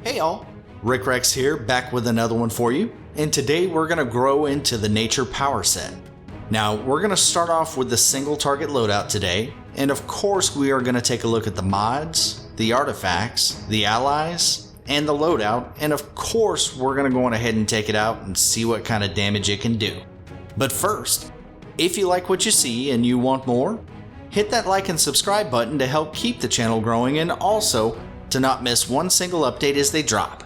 Hey y'all, Rick Rex here, back with another one for you, and today we're going to grow into the Nature Power Set. Now, we're going to start off with the single target loadout today, and of course we are going to take a look at the mods, the artifacts, the allies, and the loadout, and of course we're going to go on ahead and take it out and see what kind of damage it can do. But first, if you like what you see and you want more, hit that like and subscribe button to help keep the channel growing and also to not miss one single update as they drop.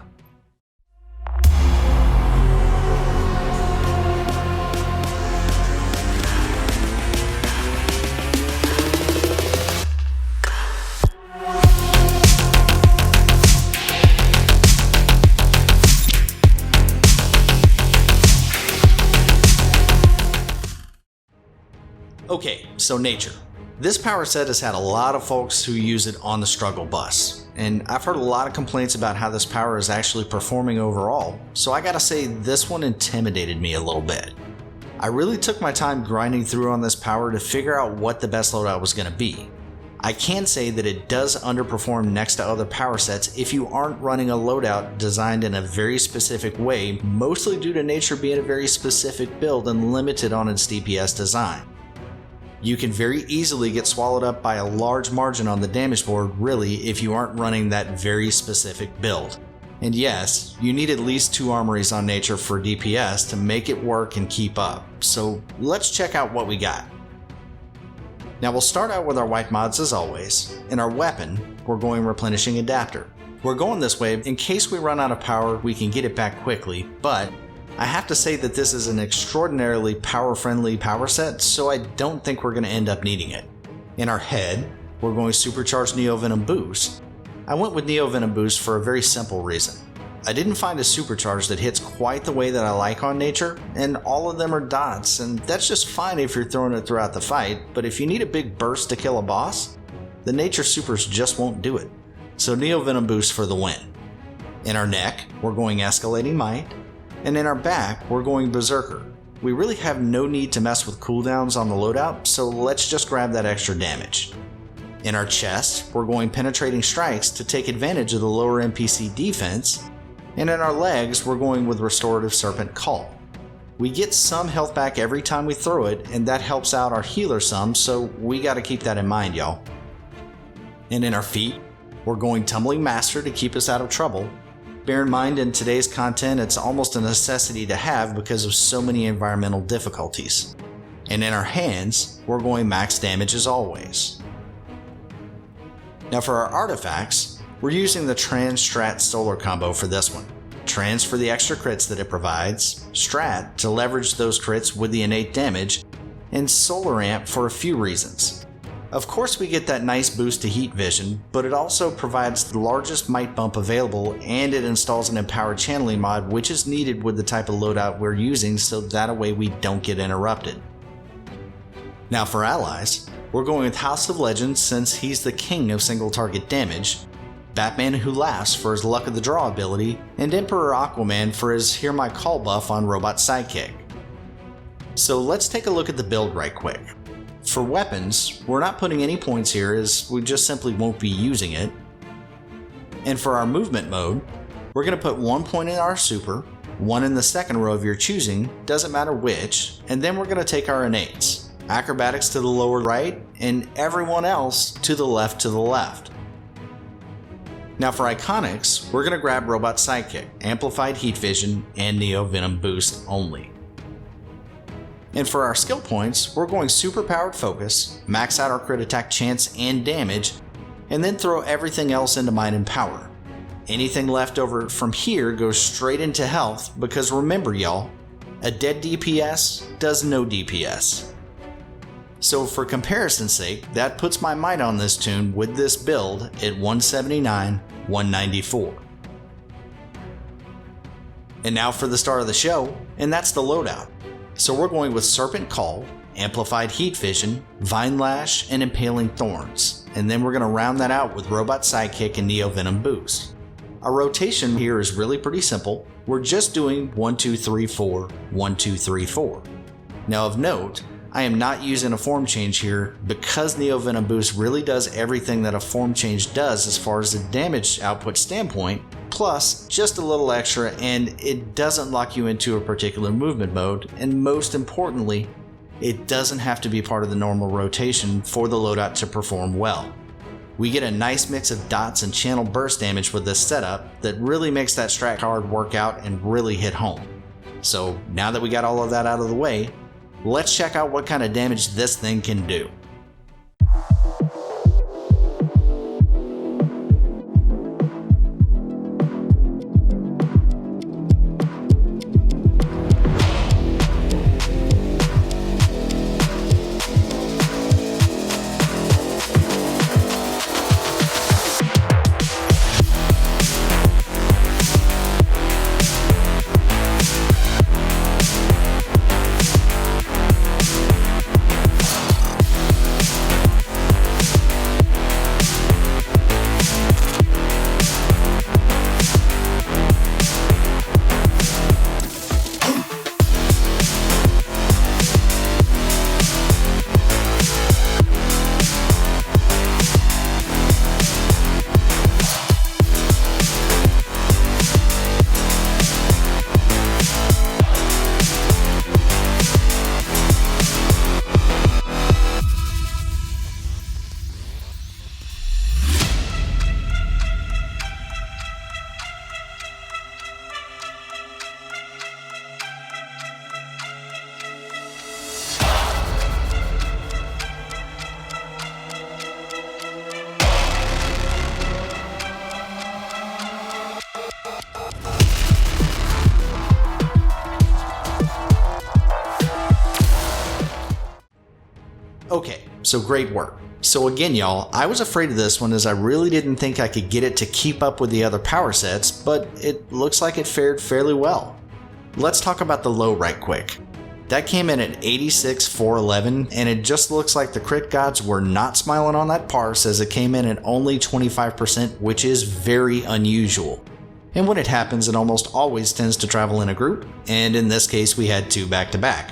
Okay, so Nature. This power set has had a lot of folks who use it on the struggle bus, and I've heard a lot of complaints about how this power is actually performing overall, so I gotta say this one intimidated me a little bit. I really took my time grinding through on this power to figure out what the best loadout was gonna be. I can say that it does underperform next to other power sets if you aren't running a loadout designed in a very specific way, mostly due to Nature being a very specific build and limited on its DPS design. You can very easily get swallowed up by a large margin on the damage board, really, if you aren't running that very specific build. And yes, you need at least 2 armories on Nature for DPS to make it work and keep up. So let's check out what we got. Now we'll start out with our white mods as always. In our weapon, we're going Replenishing Adapter. We're going this way in case we run out of power, we can get it back quickly, but I have to say that this is an extraordinarily power-friendly power set, so I don't think we're going to end up needing it. In our head, we're going Supercharged Neo Venom Boost. I went with Neo Venom Boost for a very simple reason. I didn't find a supercharge that hits quite the way that I like on Nature, and all of them are dots, and that's just fine if you're throwing it throughout the fight, but if you need a big burst to kill a boss, the Nature supers just won't do it. So Neo Venom Boost for the win. In our neck, we're going Escalating Might. And in our back, we're going Berserker. We really have no need to mess with cooldowns on the loadout, so let's just grab that extra damage. In our chest, we're going Penetrating Strikes to take advantage of the lower NPC defense, and in our legs, we're going with Restorative Serpent Call. We get some health back every time we throw it, and that helps out our healer some, so we gotta keep that in mind, y'all. And in our feet, we're going Tumbling Master to keep us out of trouble. Bear in mind, in today's content, it's almost a necessity to have because of so many environmental difficulties. And in our hands, we're going max damage as always. Now for our artifacts, we're using the Trans Strat Solar combo for this one. Trans for the extra crits that it provides, Strat to leverage those crits with the innate damage, and Solar Amp for a few reasons. Of course we get that nice boost to heat vision, but it also provides the largest might bump available, and it installs an empowered channeling mod which is needed with the type of loadout we're using, so that way we don't get interrupted. Now for allies, we're going with House of Legends since he's the king of single target damage, Batman Who Laughs for his Luck of the Draw ability, and Emperor Aquaman for his Hear My Call buff on Robot Sidekick. So let's take a look at the build right quick. For weapons, we're not putting any points here as we just simply won't be using it. And for our movement mode, we're going to put 1 point in our super, 1 in the second row of your choosing, doesn't matter which, and then we're going to take our innates, acrobatics to the lower right, and everyone else to the left. Now for iconics, we're going to grab Robot Sidekick, Amplified Heat Vision, and Neo Venom Boost only. And for our skill points, we're going Super Powered Focus, max out our crit attack chance and damage, and then throw everything else into Might and Power. Anything left over from here goes straight into health because remember y'all, a dead DPS does no DPS. So for comparison's sake, that puts my might on this tune with this build at 179, 194. And now for the star of the show, and that's the loadout. So we're going with Serpent Call, Amplified Heat Vision, Vine Lash, and Impaling Thorns. And then we're going to round that out with Robot Sidekick and Neo Venom Boost. Our rotation here is really pretty simple. We're just doing 1, 2, 3, 4, 1, 2, 3, 4. Now of note, I am not using a form change here because Neo Venom Boost really does everything that a form change does as far as the damage output standpoint, plus just a little extra, and it doesn't lock you into a particular movement mode, and most importantly, it doesn't have to be part of the normal rotation for the loadout to perform well. We get a nice mix of dots and channel burst damage with this setup that really makes that strat card work out and really hit home. So now that we got all of that out of the way, let's check out what kind of damage this thing can do. Okay, so great work. So again, y'all, I was afraid of this one as I really didn't think I could get it to keep up with the other power sets, but it looks like it fared fairly well. Let's talk about the low right quick. That came in at 86,411, and it just looks like the crit gods were not smiling on that parse as it came in at only 25%, which is very unusual. And when it happens, it almost always tends to travel in a group, and in this case we had two back-to-back,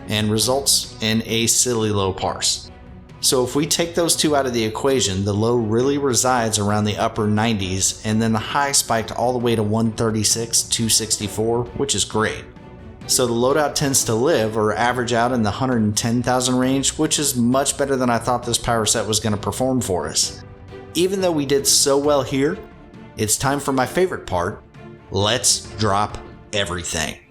and results in a silly low parse. So if we take those two out of the equation, the low really resides around the upper 90s, and then the high spiked all the way to 136, 264, which is great. So the loadout tends to live or average out in the 110,000 range, which is much better than I thought this power set was going to perform for us. Even though we did so well here, it's time for my favorite part. Let's drop everything.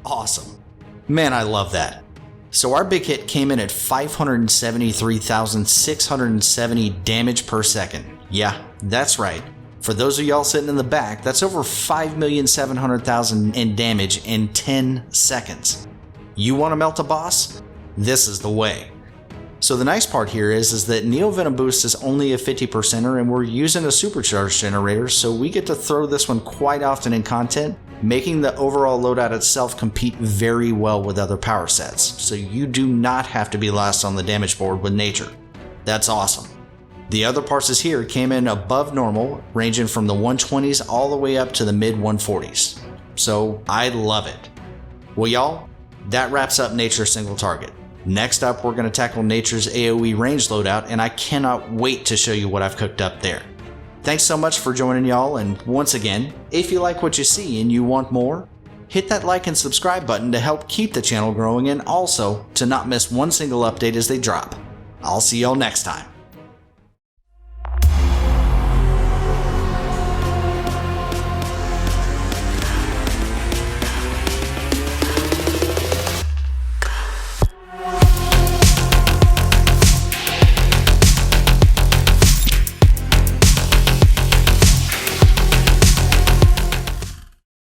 Awesome. Man, I love that. So our big hit came in at 573,670 damage per second. Yeah, that's right. For those of y'all sitting in the back, that's over 5,700,000 in damage in 10 seconds. You want to melt a boss? This is the way. So the nice part here is that Neo Venom Boost is only a 50%er, and we're using a supercharged generator, so we get to throw this one quite often in content, making the overall loadout itself compete very well with other power sets, so you do not have to be last on the damage board with nature. That's awesome. The other parses here came in above normal, ranging from the 120s all the way up to the mid 140s. So I love it. Well y'all, that wraps up Nature's single target. Next up, we're going to tackle Nature's AoE range loadout, and I cannot wait to show you what I've cooked up there. Thanks so much for joining y'all, and once again, if you like what you see and you want more, hit that like and subscribe button to help keep the channel growing and also to not miss one single update as they drop. I'll see y'all next time.